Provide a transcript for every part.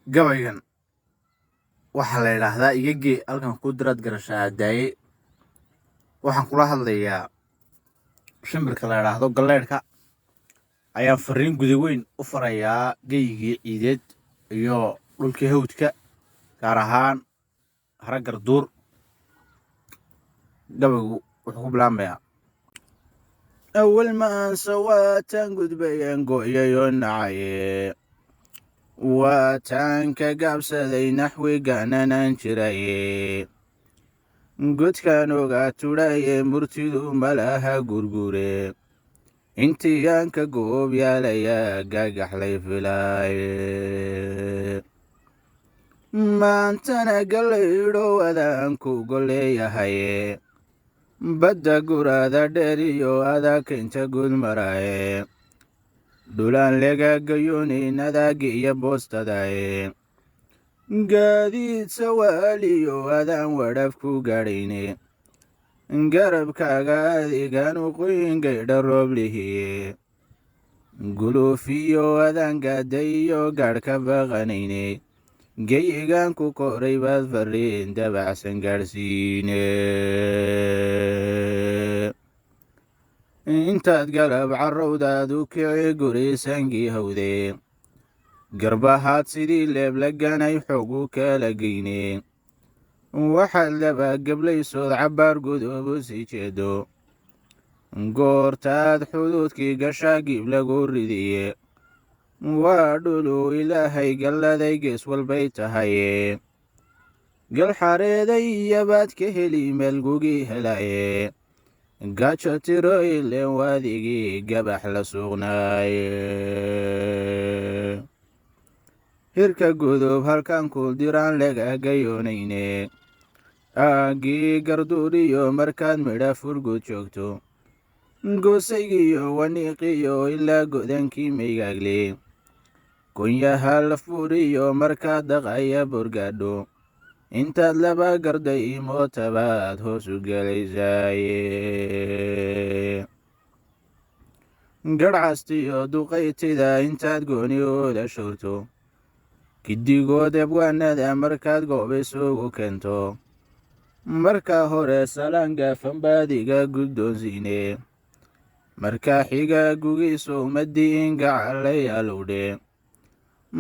gabaygan waxaa la yidhaahdaa igagee halkan ku diraad garashaa daaye. waxaan kula hadlayaa shimbirka la yidhaahdo galleedhka. ayaan fariin guda weyn u farayaa geygii ciideed iyo dhulkii hawdka, gaar ahaan haragar duur. gabaygu wuxuu ku bilaamayaa awal maanse waataan gudbayaan go'yayoo nacaye, waataan ka gaabsaday naxwigananaan jiraye, godkaan ogaa tudhaye murtidu malaha gurgure, intii aan ka goob yaalayaa gaagaxlay filaaye, maantana gallaydho adaan ku golleeyahaye, badda guraada dheer iyo adaakinta gud maraye, dhulaan legagayoonin adaagi iyo boostadaye, gaadiid sawaaliyo adaan wadhaf ku gaadhayne, garabkaaga adigaan uqoyin gaydha rooblihiye, guluufiyo adaan gaadday iyo gaadh ka baqanayne, geyigaan ku koray baad fariin dabacsan gaadhsiine, intaad galab carrowdaad u kici guraysangii hawde, garbahaad sidii leeb laganay xoog u kala geyne, waxaad laba geblaysood cabbaar gudoobu sii jeedo, goortaad xuduudkii gashaa giib lagu ridiye, waa dhuluu ilaahay galladay gees walbay tahaye, galxareeday iyabaad ka heli meelgugii helaye, gaajo tiro ileen waadigii gabax la suuqnaaye, hirka gudub halkan ku diraan legagayoonayne, aaggii garduuriyo markaad midha furgud joogto, goosaygiyo waniiqiyo ilaa godankii maygaagle, kunyaha la furiyo markaad daqaya burgaadho, intaad laba garday mootabaad hoos u gelaysaaye, garhcastiyo duqaytida intaad gooni ooda showrto, giddigood abwaanada markaad goobaysugu keento, marka hore salaan gaafan baadiga guddoonsiine, markaa xiga gugiiso umadiin gacalayaalowdhe,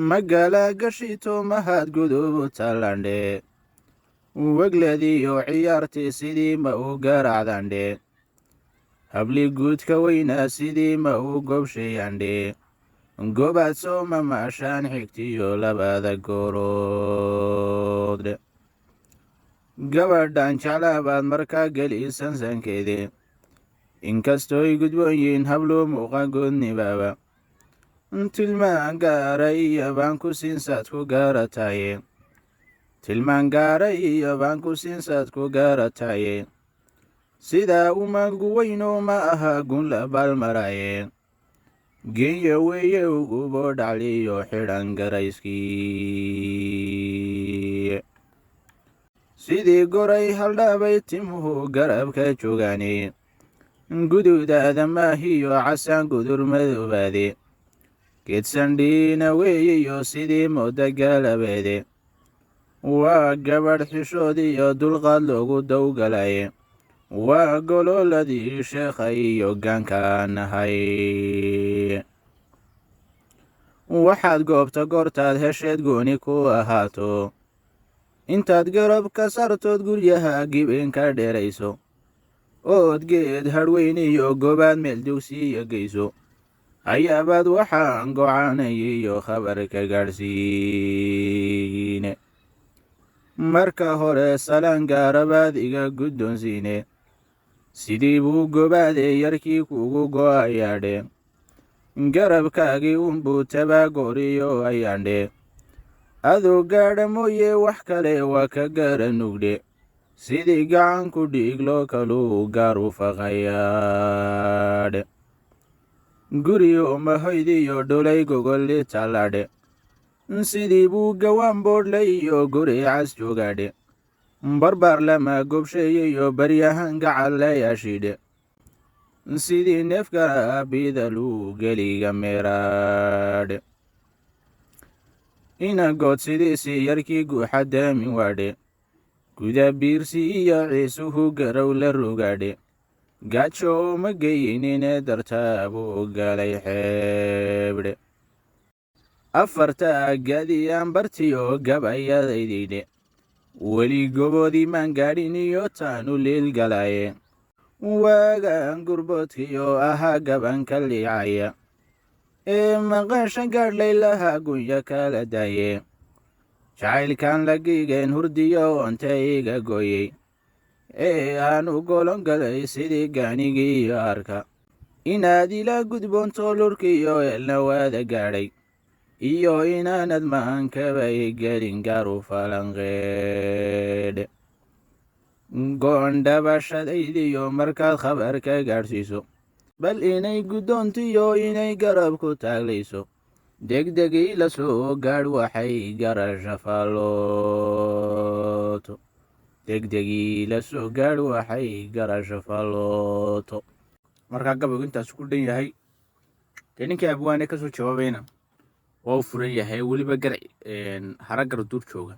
magala gashito mahad gudubu tallandhe, wegladiyo ciyaartii sidii ma u garaacdandhe, habli guudka weynaa sidii ma u gobshayandhe, gobaad sooma maashaan xigtiyo labada gooroodhe, gabadhan jeclaabaad markaa geli sansankeede, inkastooy gudboonyiin habluu muuqa goodnibaaba, tilmaan gaara iyo baan ku siinsaad ku gaarataye, tilmaan gaara iyo baan ku siinsaad ku gaarataye, sidaa umaadgu weyno ma aha gun la baalmaraye, geeya weeye uguboo dhacliyo xidhan garayskii, sidii goray haldhaabay timuhu garabka joogaane, guduudaada maahiyo casaan gudur madoobaade, geedsandhiina weeyiyo sidii mooda gaalabeede, waa gabadh xishood iyo dulqaad loogu dowgalaye, waa golooladii sheekha iyo gaanka nahay, waxaad goobta goortaad hesheed gooni ku ahaato, intaad garab ka sartood guryaha gibinka dheerayso, ood geed hadhweyn iyo gobaad meel dugsiya geyso, ayaabaad waxaan gocanay iyo khabarka gaadhsiine, marka hore salaan gaarabaad iga guddoonsiine, sidii buu gobaadee yarkii kugu go'ayaadhe, garabkaagii unbuu tabaagooriyo ayaandhe, adoo gaadha mooye wax kale waa ka gaara nugdhe, sidii gacanku dhiig loo kaluu gaar u faqayaadhe, guriyo mahoydiyo dhulay gogolli talladhe, sidii buu gawaan boodhlay iyo guri cas joogaadhe, barbaar lama gobsheeyiyo baryahan gacallayaashidhe, sidii neefkara biidaluu geliga meeraadhe, ina good sidiisii yarkii guuxa daamin waadhe guda biirsi iyo ciisuhu garow la rogaadhe gaajo ma geynine dartaa buu galay xeebdhe afarta gaadiyaan bartiyo gabayadaydidhe weli goboodii maan gaadhin iyo taanu liil galaaye waagaan gurboodkiyo ahaa gabanka liicaya ee maqaashan gaadhlay lahaa gunya kala daaye jacaylkan la giigeen hurdiyo onta iga gooyey ee aanu golon galay sidii gaanigii iyo arka inaad ila gudboonto lurkiyo elna waada gaadhay iyo inaanad maankabay gelin garu falanqeedhe goondhabashadaydiyo markaad khabar ka gaadhsiiso bal inay guddoontiyo inay garab ku taaglayso degdegii la soo gaadh waxay garasha fallooto degdegii la soo gaadh waxay garasha fallooto markaa gabaygu intaas ku dhan yahay dee ninkii abwaane kasoo jawaabayna waa u furan yahay weliba haragar duur jooga